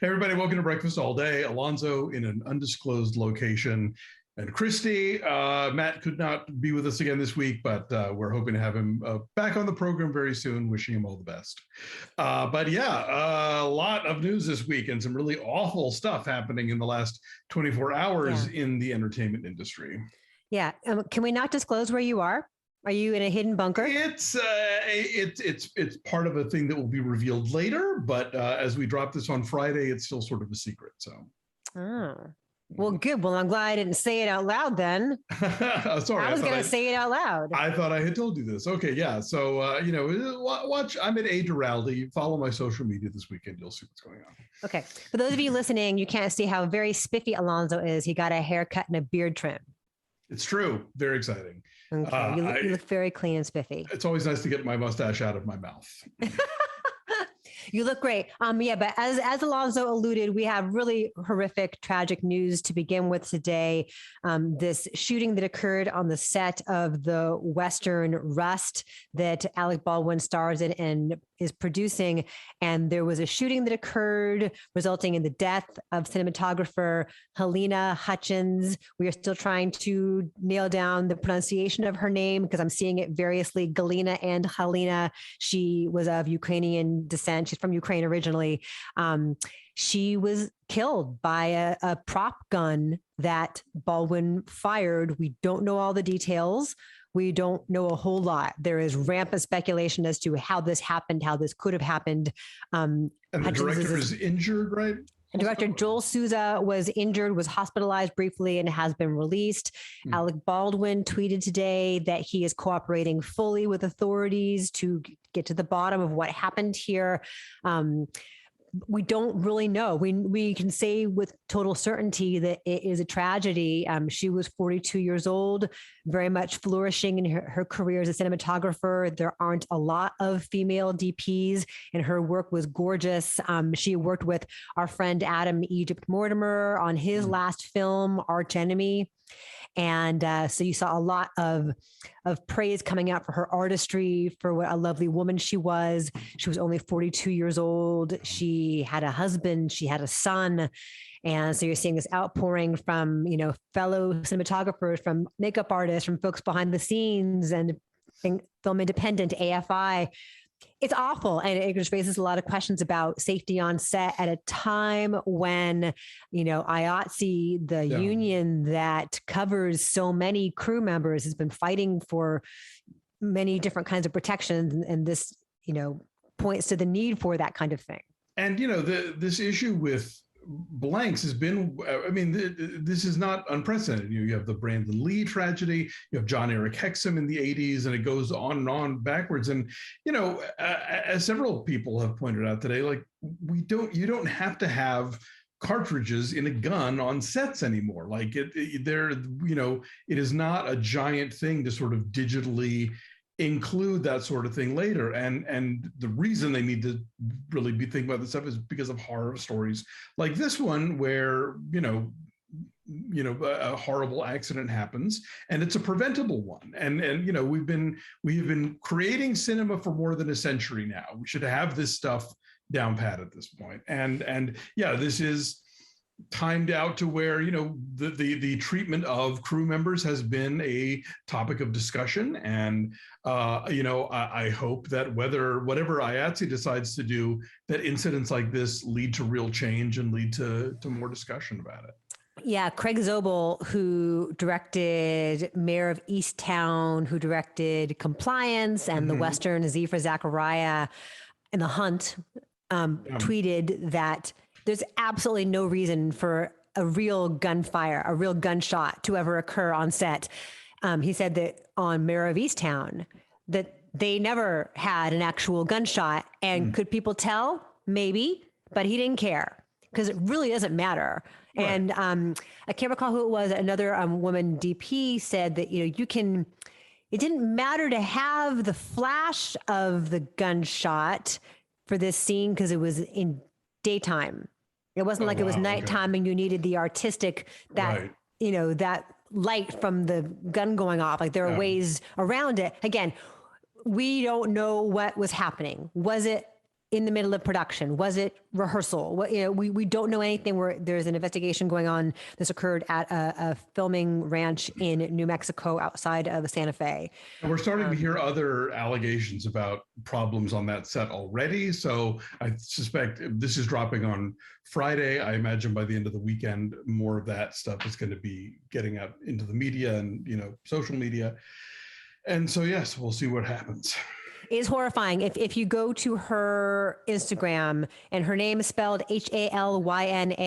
Hey, everybody, welcome to Breakfast All Day. Alonso in an undisclosed location. And Christy, Matt could not be with us again this week, but we're hoping to have him back on the program very soon, wishing him all the best. But yeah, a lot of news this week and some really awful stuff happening in the last 24 hours in the entertainment industry. Yeah. Can we not disclose where you are? Are you in a hidden bunker? It's part of a thing that will be revealed later, but as we drop this on Friday, it's still sort of a secret. So, well, good. Well, I'm glad I didn't say it out loud then. Sorry, I was going to say it out loud. I thought I had told you this. Okay, yeah. So watch. I'm at Duralde. Follow my social media this weekend. You'll see what's going on. Okay. For those of you listening, you can't see how very spiffy Alonso is. He got a haircut and a beard trim. It's true. Very exciting. Okay. You look very clean and spiffy. It's always nice to get my mustache out of my mouth. You look great. But as Alonso alluded, we have really horrific, tragic news to begin with today. This shooting that occurred on the set of the Western Rust that Alec Baldwin stars in and is producing. And there was a shooting that occurred resulting in the death of cinematographer Halyna Hutchins. We are still trying to nail down the pronunciation of her name because I'm seeing it variously, Galina and Halyna. She was of Ukrainian descent. She's from Ukraine originally. She was killed by a prop gun that Baldwin fired. We don't know all the details. We don't know a whole lot. There is rampant speculation as to how this happened, how this could have happened. And the director is injured, right? Director Joel Souza was injured, was hospitalized briefly, and has been released. Alec Baldwin tweeted today that he is cooperating fully with authorities to get to the bottom of what happened here. We don't really know. We can say with total certainty that it is a tragedy. She was 42 years old, very much flourishing in her career as a cinematographer. There aren't a lot of female DPs, and her work was gorgeous. She worked with our friend Adam Egypt Mortimer on his last film, Arch Enemy. And so you saw a lot of praise coming out for her artistry, for what a lovely woman she was. She was only 42 years old. She had a husband. She had a son. And so you're seeing this outpouring from, fellow cinematographers, from makeup artists, from folks behind the scenes and Film Independent, AFI. It's awful. And it just raises a lot of questions about safety on set at a time when, IATSE, the union that covers so many crew members, has been fighting for many different kinds of protections. And this, points to the need for that kind of thing. And, this issue with blanks has been, this is not unprecedented. You have the Brandon Lee tragedy, you have John Eric Hexum in the 80s, and it goes on and on backwards. And, as several people have pointed out today, like you don't have to have cartridges in a gun on sets anymore. Like it is not a giant thing to sort of digitally include that sort of thing later. And the reason they need to really be thinking about this stuff is because of horror stories like this one, where, a horrible accident happens and it's a preventable one. And we have been creating cinema for more than a century now. We should have this stuff down pat at this point. And this is timed out to where, the treatment of crew members has been a topic of discussion. And, I hope that whatever IATSE decides to do, that incidents like this lead to real change and lead to more discussion about it. Yeah, Craig Zobel, who directed Mayor of Easttown, who directed Compliance and The Western, Zephyr Zachariah, and The Hunt, tweeted that there's absolutely no reason for a real gunfire, a real gunshot to ever occur on set. He said that on Mayor of Easttown, that they never had an actual gunshot. And could people tell? Maybe, but he didn't care because it really doesn't matter. Right. And I can't recall who it was. Another woman DP said that, it didn't matter to have the flash of the gunshot for this scene because it was in daytime. It wasn't it was nighttime and you needed the artistic, that light from the gun going off. Like there are ways around it. Again, we don't know what was happening. Was it in the middle of production? Was it rehearsal? What, we don't know anything. Where there's an investigation going on. This occurred at a filming ranch in New Mexico outside of Santa Fe. And we're starting to hear other allegations about problems on that set already. So I suspect this is dropping on Friday. I imagine by the end of the weekend, more of that stuff is going to be getting out into the media and, social media. And so, yes, we'll see what happens. Is horrifying. If you go to her Instagram, and her name is spelled Halyna.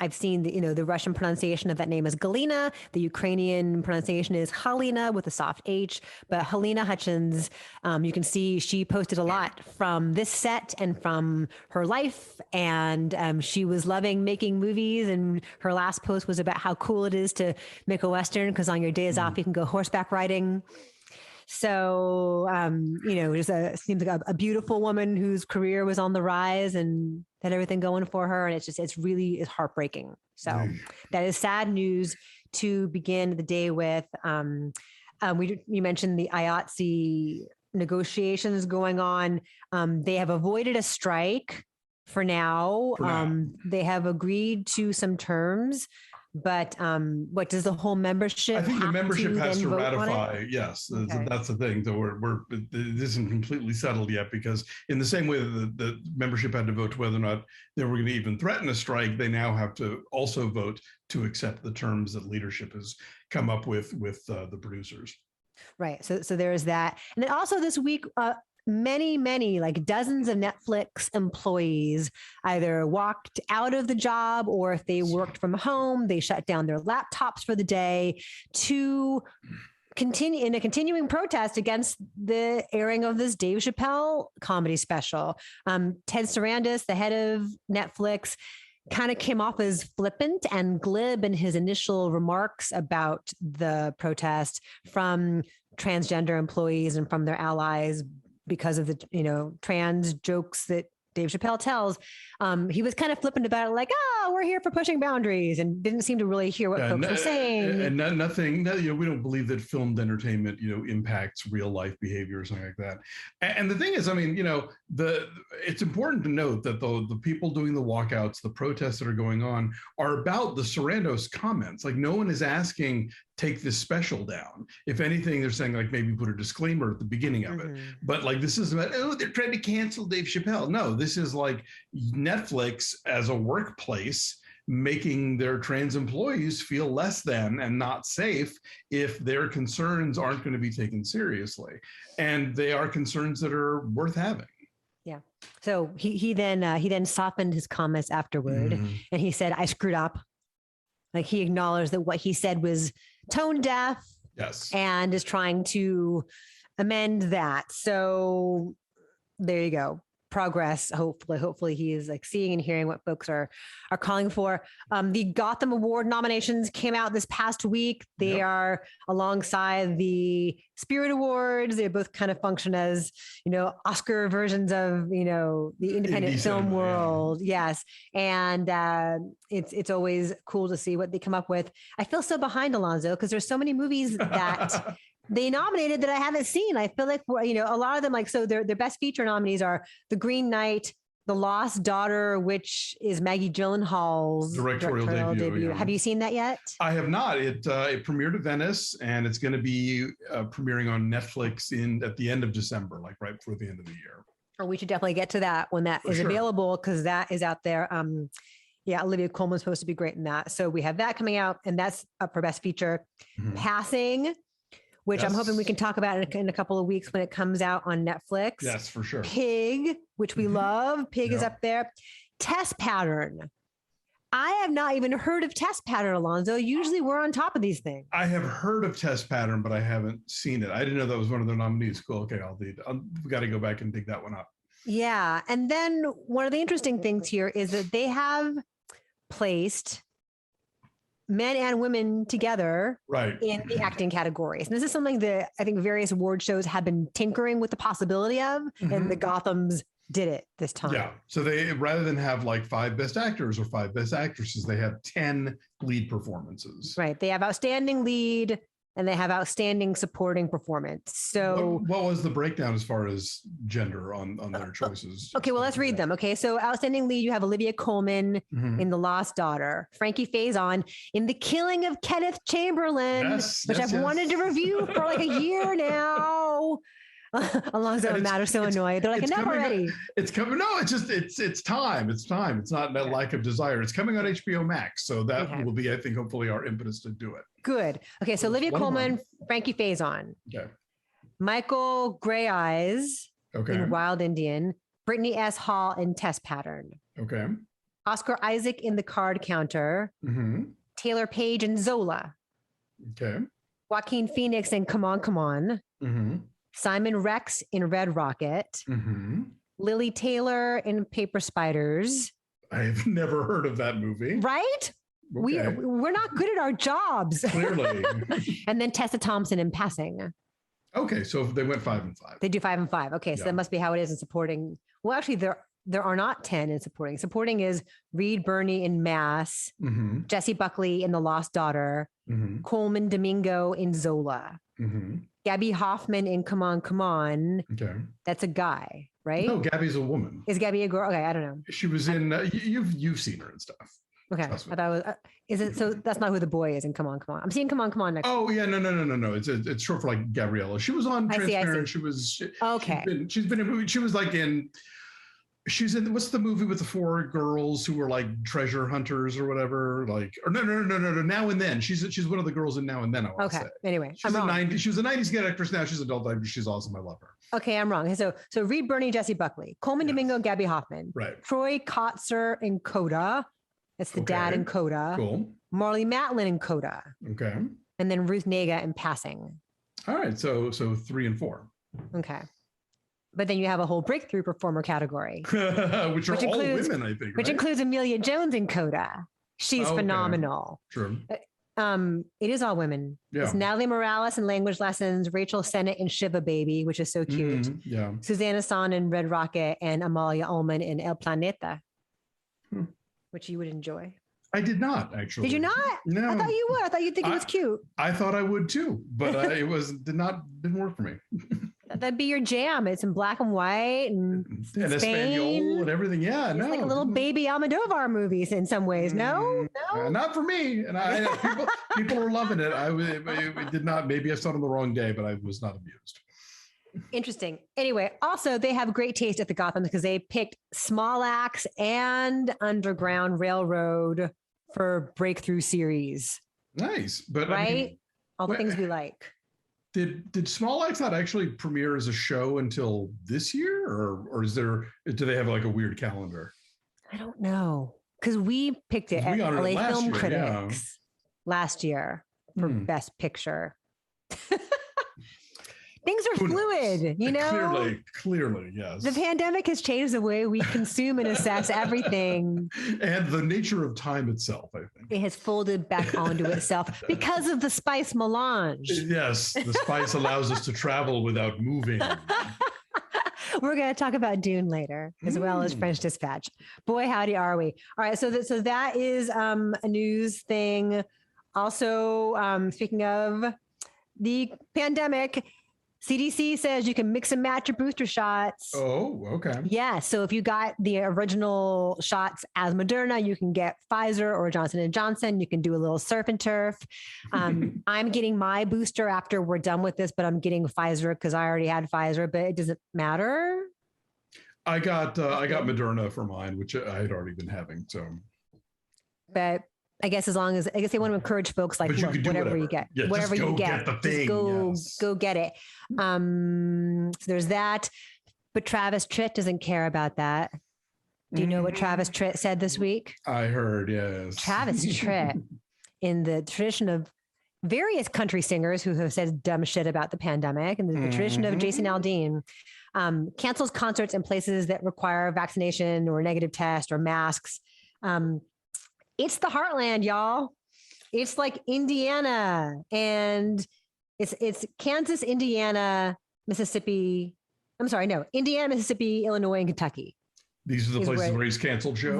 I've seen the Russian pronunciation of that name is Galina. The Ukrainian pronunciation is Halyna with a soft H. But Halyna Hutchins, you can see she posted a lot from this set and from her life, and she was loving making movies. And her last post was about how cool it is to make a Western, because on your days off you can go horseback riding. So, just seems like a beautiful woman whose career was on the rise and had everything going for her. And it's really heartbreaking. So that is sad news to begin the day with. You mentioned the IATSE negotiations going on. They have avoided a strike for now. They have agreed to some terms. But what does the whole membership? I think the membership has to ratify. Yes, okay. That's the thing. So it isn't completely settled yet, because in the same way that the membership had to vote whether or not they were going to even threaten a strike, they now have to also vote to accept the terms that leadership has come up with the producers. Right. So there's that, and then also this week. Many, like dozens of Netflix employees either walked out of the job, or if they worked from home, they shut down their laptops for the day to continue in a continuing protest against the airing of this Dave Chappelle comedy special. Ted Sarandos, the head of Netflix, kind of came off as flippant and glib in his initial remarks about the protest from transgender employees and from their allies, because of the, trans jokes that Dave Chappelle tells. He was kind of flippant about it, like, we're here for pushing boundaries, and didn't seem to really hear what folks were saying. And nothing, we don't believe that filmed entertainment, impacts real life behavior or something like that. And the thing is, it's important to note that the people doing the walkouts, the protests that are going on, are about the Sarandos comments. Like, no one is asking, take this special down. If anything, they're saying, like, maybe put a disclaimer at the beginning of it. But like, this is about, they're trying to cancel Dave Chappelle. No, this is like Netflix as a workplace making their trans employees feel less than and not safe if their concerns aren't going to be taken seriously. And they are concerns that are worth having. Yeah. So he then softened his comments afterward, and he said, I screwed up. Like, he acknowledged that what he said was tone deaf. Yes. And is trying to amend that. So there you go. Progress. Hopefully he is like seeing and hearing what folks are calling for. The Gotham Award nominations came out this past week. They are alongside the Spirit Awards. They both kind of function as, Oscar versions of, the independent film world. Yeah. Yes. And it's always cool to see what they come up with. I feel so behind, Alonso, because there's so many movies that they nominated that I haven't seen. I feel like, a lot of them, like, so their best feature nominees are The Green Knight, The Lost Daughter, which is Maggie Gyllenhaal's directorial debut. Yeah. Have you seen that yet? I have not. It premiered at Venice, and it's going to be premiering on Netflix at the end of December, like right before the end of the year. Oh, we should definitely get to that when that is available, because that is out there. Olivia Colman's supposed to be great in that. So we have that coming out, and that's up for best feature. Passing, which I'm hoping we can talk about in a couple of weeks when it comes out on Netflix. Yes, for sure. Pig, which we love. Pig is up there. Test Pattern. I have not even heard of Test Pattern, Alonso. Usually we're on top of these things. I have heard of Test Pattern, but I haven't seen it. I didn't know that was one of their nominees. Cool. Okay, we got to go back and dig that one up. Yeah. And then one of the interesting things here is that they have placed men and women together in the acting categories. And this is something that I think various award shows have been tinkering with the possibility of, and the Gothams did it this time. Yeah. So they, rather than have like 5 best actors or 5 best actresses, they have 10 lead performances. Right. They have outstanding lead, and they have outstanding supporting performance. So what was the breakdown as far as gender on their choices? Okay, well, let's read them. Okay, so outstanding lead, you have Olivia Colman in The Lost Daughter, Frankie Faison in The Killing of Kenneth Chamberlain, which I've wanted to review for like a year now. Alonso and Matt are so annoyed. They're like, enough already. It's coming. No, it's just it's time. It's time. It's not that lack of desire. It's coming on HBO Max, so that will be, I think, hopefully our impetus to do it. Good. Okay, so Olivia Colman, Frankie Faison, Michael Grey Eyes in Wild Indian, Brittany S. Hall in Test Pattern. Okay. Oscar Isaac in The Card Counter. Taylor Page in Zola. Okay. Joaquin Phoenix in Come On, Come On. Simon Rex in Red Rocket. Lily Taylor in Paper Spiders. I've never heard of that movie. Right? Okay. We're not good at our jobs. Clearly. And then Tessa Thompson in Passing. Okay, so they went 5 and 5. They do 5 and 5. Okay, so that must be how it is in supporting. Well, actually, there are not 10 in supporting. Supporting is Reed Birney in Mass, Jessie Buckley in The Lost Daughter, Coleman Domingo in Zola, Gabby Hoffman in Come On, Come On. Okay, that's a guy, right? No, Gabby's a woman. Is Gabby a girl? Okay, I don't know. She was in. You've seen her and stuff. Okay, I thought it was. Is it so? That's not who the boy is in Come On, Come On. I'm seeing Come On, Come On next. Oh yeah, no. It's short for like Gabriella. She was on Transparent. She was okay. She's been in a movie. She was like in. She's in what's the movie with the 4 girls who were like treasure hunters or whatever? Like, or no. Now and Then. She's one of the girls in Now and Then. I want to say. Anyway, she was a 90s kid actress. Now she's an adult actress. She's awesome. I love her. Okay, I'm wrong. So Reed Birney, Jessie Buckley, Coleman Domingo, Gabby Hoffman, right? Troy Kotzer in Coda. That's the dad in Coda. Cool. Marley Matlin in Coda. Okay. And then Ruth Nega in Passing. All right. So 3 and 4. Okay. But then you have a whole breakthrough performer category. which includes, all women, I think. Which includes Amelia Jones in Coda. She's phenomenal. True. It is all women. Yeah. It's Natalie Morales in Language Lessons, Rachel Sennett in Shiva Baby, which is so cute. Susanna Son in Red Rocket, and Amalia Ullman in El Planeta. Which you would enjoy. I did not, actually. Did you not? No. I thought you would. I thought you'd think it was cute. I thought I would too, but didn't work for me. That'd be your jam. It's in black and white and Espanol and everything. Yeah, it's like a little baby Almodovar movies in some ways. No, not for me. And people are loving it. I did not. Maybe I saw it on the wrong day, but I was not amused. Interesting. Anyway, also they have great taste at the Gotham because they picked Small Axe and Underground Railroad for breakthrough series. Nice, but right, I mean, all the things we like. Did Small Axe not actually premiere as a show until this year, or do they have like a weird calendar? I don't know because we picked it at LA Film Critics last year for Best Picture. Things are fluid, you know? Clearly, yes. The pandemic has changed the way we consume and assess everything. And the nature of time itself, I think. It has folded back onto itself because of the spice melange. Yes, the spice allows us to travel without moving. We're going to talk about Dune later, as well as French Dispatch. Boy, howdy are we. All right, so that is a news thing. Also, speaking of the pandemic, CDC says you can mix and match your booster shots. Oh, okay. Yeah. So if you got the original shots as Moderna, you can get Pfizer or Johnson & Johnson. You can do a little surf and turf. I'm getting my booster after we're done with this, but I'm getting Pfizer because I already had Pfizer, but it doesn't matter. I got Moderna for mine, which I had already been having. So, but I guess they want to encourage folks like, look, whatever you get, whatever you get, go get it. So there's that. But Travis Tritt doesn't care about that. Do you know what Travis Tritt said this week? I heard, yes. Travis Tritt, in the tradition of various country singers who have said dumb shit about the pandemic, and the tradition of Jason Aldean, cancels concerts in places that require vaccination or negative test or masks. It's the heartland, y'all. It's like Indiana, and it's Kansas, Indiana, Mississippi. Indiana, Mississippi, Illinois, and Kentucky. These are the places where he's canceled shows.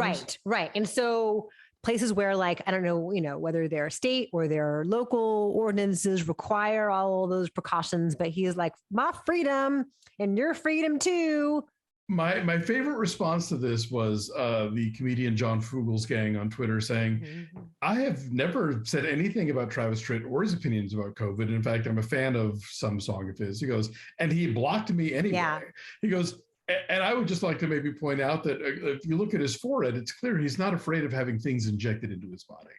Right. And so places where, like, I don't know, whether their state or their local ordinances require all of those precautions, but he is like, my freedom and your freedom too. My favorite response to this was the comedian John Fugel's gang on Twitter saying, I have never said anything about Travis Tritt or his opinions about COVID. In fact, I'm a fan of some song of his. He goes, and he blocked me anyway. Yeah. He goes, and I would just like to maybe point out that if you look at his forehead, it's clear he's not afraid of having things injected into his body.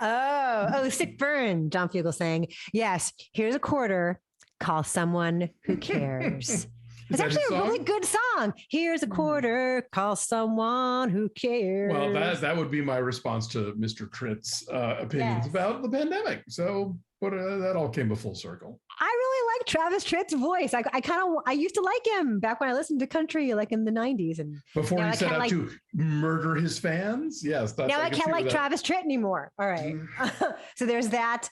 Oh, sick burn, John Fugel saying, yes, here's a quarter, call someone who cares. It's actually a really good song. Here's a quarter, call someone who cares. Well, that would be my response to Mr. Tritt's opinions about the pandemic. So that all came a full circle. I really like Travis Tritt's voice. I used to like him back when I listened to country, like in the 90s. And before he set out to murder his fans. Yes. Now I can't like Travis Tritt anymore. All right. So there's that.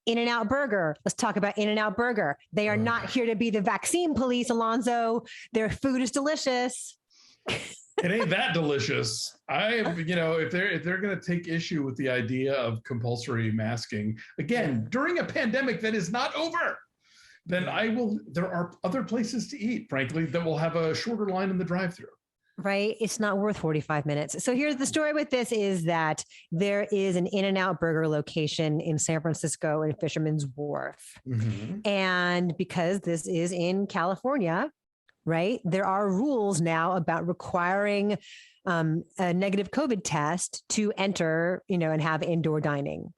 In-N-Out Burger. Let's talk about In-N-Out Burger. They are not here to be the vaccine police, Alonso. Their food is delicious. It ain't that delicious. If they're going to take issue with the idea of compulsory masking, again, during a pandemic that is not over, then there are other places to eat, frankly, that will have a shorter line in the drive-thru. Right. It's not worth 45 minutes. So here's the story with this is that there is an In-N-Out Burger location in San Francisco in Fisherman's Wharf. Mm-hmm. And because this is in California, right, there are rules now about requiring a negative COVID test to enter, and have indoor dining.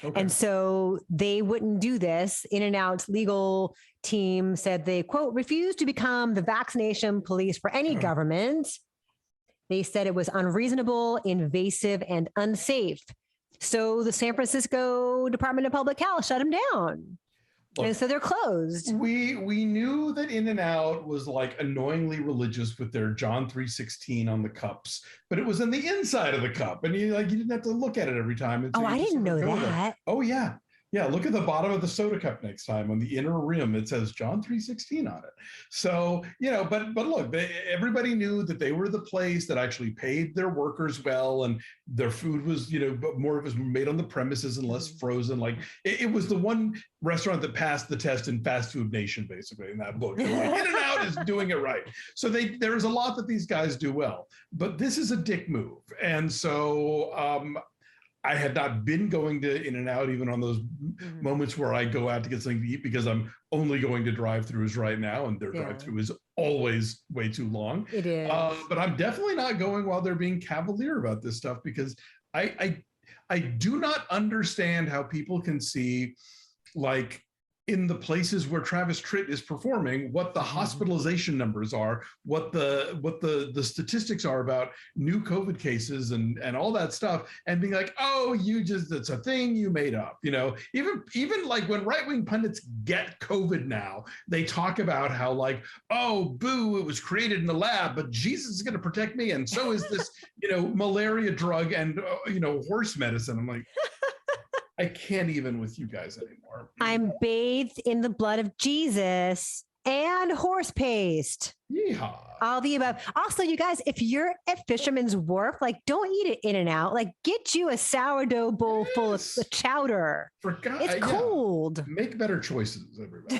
Okay. And so they wouldn't do this. In-N-Out's legal team said they, quote, refused to become the vaccination police for any government. They said it was unreasonable, invasive, and unsafe. So the San Francisco Department of Public Health shut them down. Look, and so they're closed. We knew that In-N-Out was like annoyingly religious with their John 3:16 on the cups, but it was on the inside of the cup, and you didn't have to look at it every time. Oh, I didn't know that. Oh yeah. Yeah, look at the bottom of the soda cup next time. On the inner rim, it says John 3:16 on it. So, but look, everybody knew that they were the place that actually paid their workers well, and their food was, more of it was made on the premises and less frozen. Like it was the one restaurant that passed the test in Fast Food Nation, basically, in that book. Like, In-N-Out is doing it right. So there's a lot that these guys do well, but this is a dick move. And so, I had not been going to In-N-Out even on those moments where I go out to get something to eat because I'm only going to drive-thrus right now, and their drive-thru is always way too long. It is. But I'm definitely not going while they're being cavalier about this stuff because I do not understand how people can see, like, in the places where Travis Tritt is performing, what the hospitalization numbers are, what the statistics are about new COVID cases and all that stuff, and being like, oh, it's a thing you made up. Even like when right-wing pundits get COVID now, they talk about how like, oh, boo, it was created in the lab, but Jesus is going to protect me, and so is this, malaria drug and horse medicine. I'm like, I can't even with you guys anymore. I'm bathed in the blood of Jesus and horse paste. Yeehaw. All the above. Also, you guys, if you're at Fisherman's Wharf, like, don't eat it In-N-Out. Like, get you a sourdough bowl full of chowder. It's cold. Make better choices, everybody.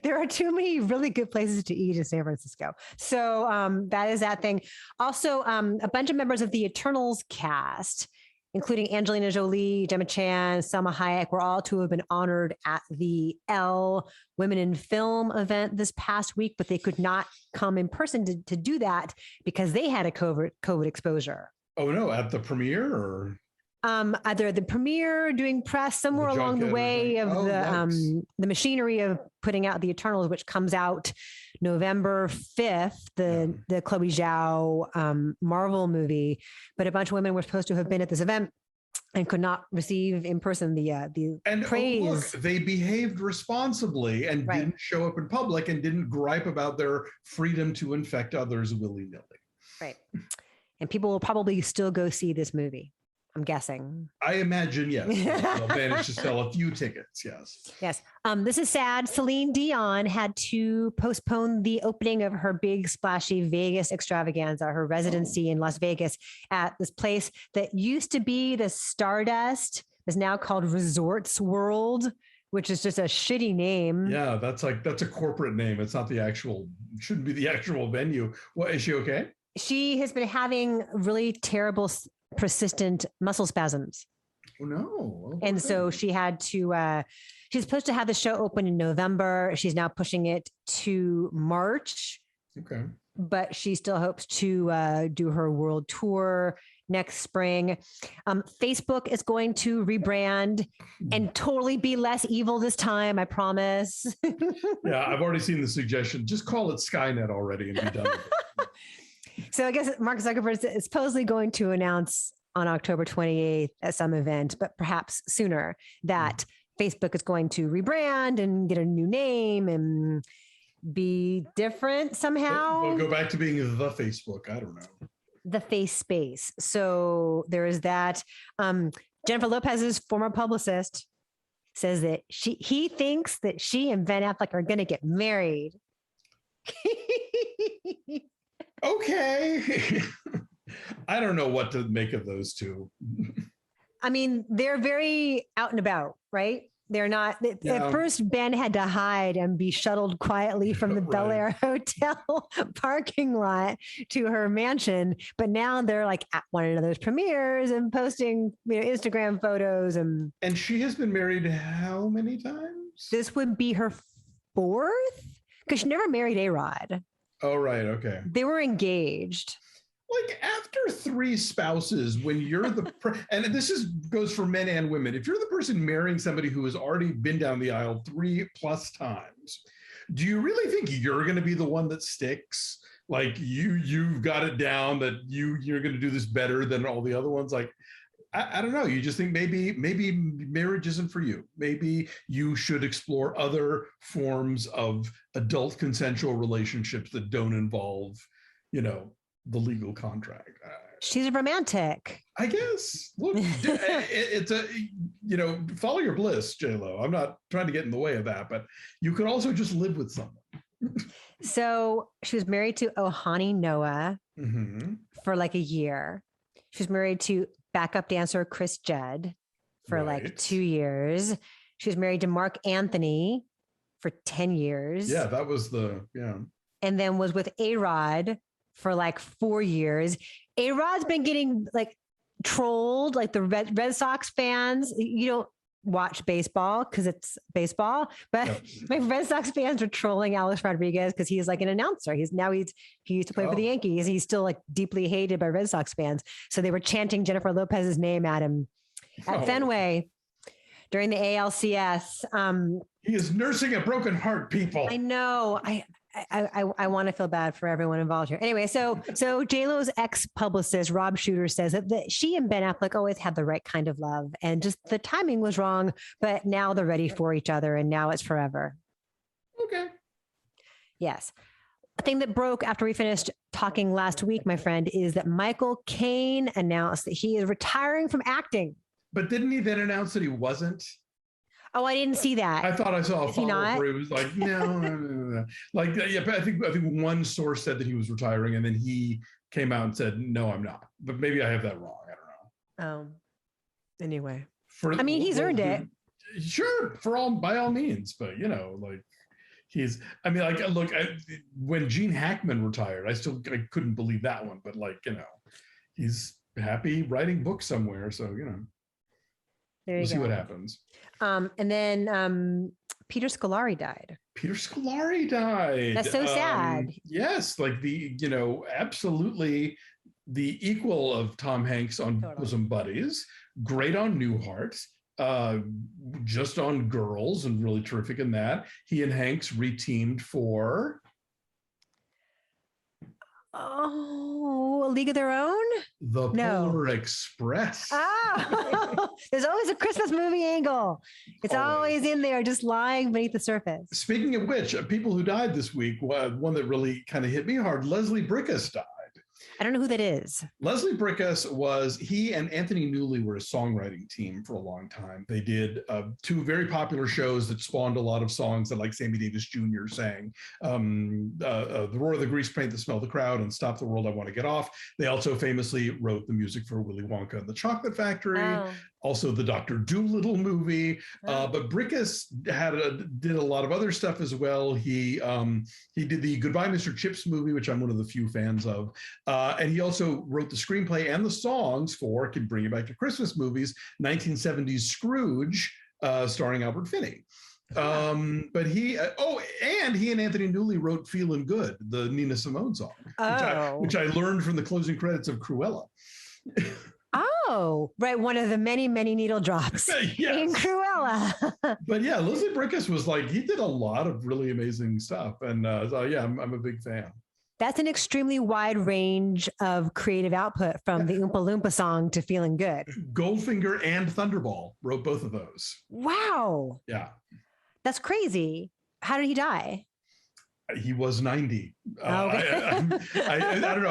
There are too many really good places to eat in San Francisco. So that is that thing. Also, a bunch of members of the Eternals cast, including Angelina Jolie, Gemma Chan, Salma Hayek, were all to have been honored at the Elle Women in Film event this past week, but they could not come in person to do that because they had a COVID exposure. Oh no, at the premiere or? Either the premiere, doing press, somewhere along the way of the machinery of putting out the Eternals, which comes out November 5th, the Chloe Zhao Marvel movie. But a bunch of women were supposed to have been at this event and could not receive in person the praise. Oh, look, they behaved responsibly and didn't show up in public and didn't gripe about their freedom to infect others willy-nilly. Right. And people will probably still go see this movie. I'm guessing. I imagine, yes. They'll manage to sell a few tickets, yes. Yes. This is sad. Celine Dion had to postpone the opening of her big splashy Vegas extravaganza, her residency in Las Vegas at this place that used to be the Stardust, is now called Resorts World, which is just a shitty name. Yeah, that's a corporate name. It's not shouldn't be the actual venue. What, is she okay? She has been having really terrible, persistent muscle spasms. Oh no. Okay. And so she had to, she's supposed to have the show open in November. She's now pushing it to March. Okay. But she still hopes to do her world tour next spring. Facebook is going to rebrand and totally be less evil this time, I promise. Yeah, I've already seen the suggestion. Just call it Skynet already and be done with it. So I guess Mark Zuckerberg is supposedly going to announce on October 28th at some event, but perhaps sooner, that Facebook is going to rebrand and get a new name and be different somehow. We'll go back to being the Facebook. I don't know. The face space. So there is that. Jennifer Lopez's former publicist says that he thinks that she and Ben Affleck are going to get married. Okay. I don't know what to make of those two. I mean, they're very out and about, right? They're not. At first, Ben had to hide and be shuttled quietly from the Bel Air Hotel parking lot to her mansion. But now they're like at one another's premieres and posting, Instagram photos. And she has been married how many times? This would be her fourth, because she never married A-Rod. Oh, right. Okay. They were engaged. Like after 3 spouses, when you're and this goes for men and women, if you're the person marrying somebody who has already been down the aisle 3+ times, do you really think you're going to be the one that sticks? Like you've got it down that you're going to do this better than all the other ones? Like, I don't know. You just think maybe marriage isn't for you. Maybe you should explore other forms of adult consensual relationships that don't involve, the legal contract. She's a romantic, I guess. Look, it's follow your bliss, J-Lo. I'm not trying to get in the way of that, but you could also just live with someone. So she was married to Ohani Noah for like a year. She was married to backup dancer Chris Judd for like 2 years. She was married to Mark Anthony for 10 years. Yeah, that was and then was with A-Rod for like 4 years. A-Rod's been getting like trolled, like the Red Sox fans. You don't watch baseball because it's baseball, but my Red Sox fans are trolling Alex Rodriguez because he's like an announcer. He used to play for the Yankees. He's still like deeply hated by Red Sox fans. So they were chanting Jennifer Lopez's name at him at Fenway during the ALCS. He is nursing a broken heart, people. I know. I want to feel bad for everyone involved here. Anyway, so J-Lo's ex-publicist, Rob Shooter, says that she and Ben Affleck always had the right kind of love and just the timing was wrong, but now they're ready for each other and now it's forever. Okay. Yes. A thing that broke after we finished talking last week, my friend, is that Michael Caine announced that he is retiring from acting. But didn't he then announce that he wasn't? Oh, I didn't see that. I thought I saw a follow-up where he was like, no. Like, yeah, I think one source said that he was retiring, and then he came out and said, no, I'm not. But maybe I have that wrong. I don't know. Anyway. He's earned it. Sure, by all means. But, when Gene Hackman retired, I couldn't believe that one. But, he's happy writing books somewhere. So, we'll see what happens. And then Peter Scolari died. That's so sad. Yes, absolutely the equal of Tom Hanks on Bosom Buddies. Great on Newhart. Just on Girls and really terrific in that. He and Hanks reteamed for... Oh, A League of Their Own? The Polar Express. Oh, there's always a Christmas movie angle. It's always in there, just lying beneath the surface. Speaking of which, people who died this week, one that really kind of hit me hard, Leslie Bricusse died. I don't know who that is. Leslie Bricusse he and Anthony Newley were a songwriting team for a long time. They did two very popular shows that spawned a lot of songs that like Sammy Davis Jr. sang. The Roar of the Grease Paint, The Smell of the Crowd, and Stop the World, I Want to Get Off. They also famously wrote the music for Willy Wonka and the Chocolate Factory. Also the Dr. Dolittle movie. But Bricusse did a lot of other stuff as well. He did the Goodbye Mr. Chips movie, which I'm one of the few fans of. And he also wrote the screenplay and the songs for, can bring you back to Christmas movies, 1970s Scrooge, starring Albert Finney. But he and Anthony Newley wrote Feelin' Good, the Nina Simone song, which I learned from the closing credits of Cruella. Oh, right. One of the many, many needle drops in Cruella. But yeah, Leslie Bricusse was like, he did a lot of really amazing stuff. And so yeah, I'm a big fan. That's an extremely wide range of creative output from the Oompa Loompa song to Feeling Good. Goldfinger and Thunderball wrote both of those. Wow. Yeah. That's crazy. How did he die? He was 90. I don't know.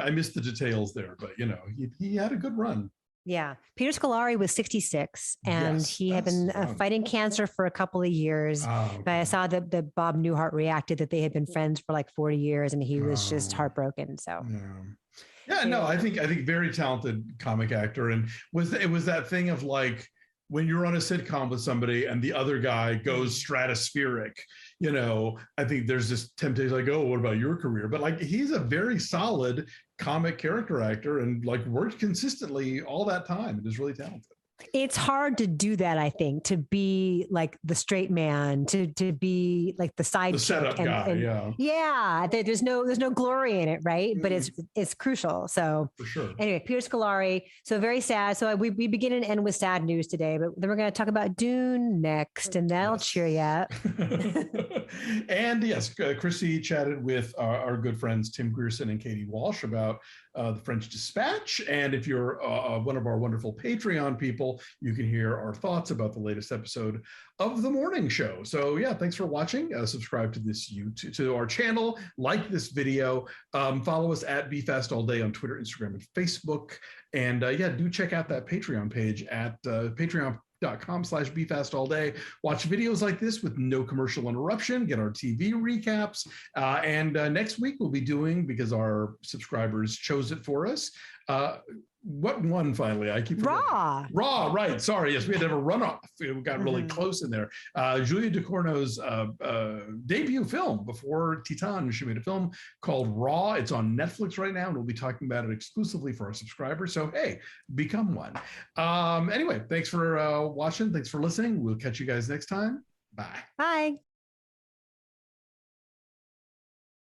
I missed the details there, but you know, he had a good run. Yeah. Peter Scolari was 66 and he had been fighting cancer for a couple of years. But I saw that Bob Newhart reacted that they had been friends for like 40 years and he was just heartbroken. So I think very talented comic actor. And it was that thing of like, when you're on a sitcom with somebody and the other guy goes stratospheric, you know, I think there's this temptation like, oh, what about your career? But like, he's a very solid comic character actor and like worked consistently all that time and is really talented. It's hard to do that, I think, to be like the straight man, to be like the side the setup guy. There's no glory in it, right? But it's crucial. So for sure. Anyway, Peter Scolari. So very sad. So we begin and end with sad news today, but then we're going to talk about Dune next, and that'll cheer you up. And yes, Christy chatted with our good friends Tim Grierson and Katie Walsh about the French Dispatch. And if you're one of our wonderful Patreon people, you can hear our thoughts about the latest episode of The Morning Show. So yeah, thanks for watching. Subscribe to this to our channel, like this video, follow us at BeFastAllDay on Twitter, Instagram, and Facebook. And do check out that Patreon page at patreon.com/BeFastAllDay. Watch videos like this with no commercial interruption, get our TV recaps. And next week we'll be doing, because our subscribers chose it for us, what won finally? I keep forgetting. Raw, right. Sorry. Yes, we had to have a runoff. We got really close in there. Julia Ducournau's debut film before Titan. She made a film called Raw. It's on Netflix right now, and we'll be talking about it exclusively for our subscribers. So, hey, become one. Anyway, thanks for watching. Thanks for listening. We'll catch you guys next time. Bye. Bye.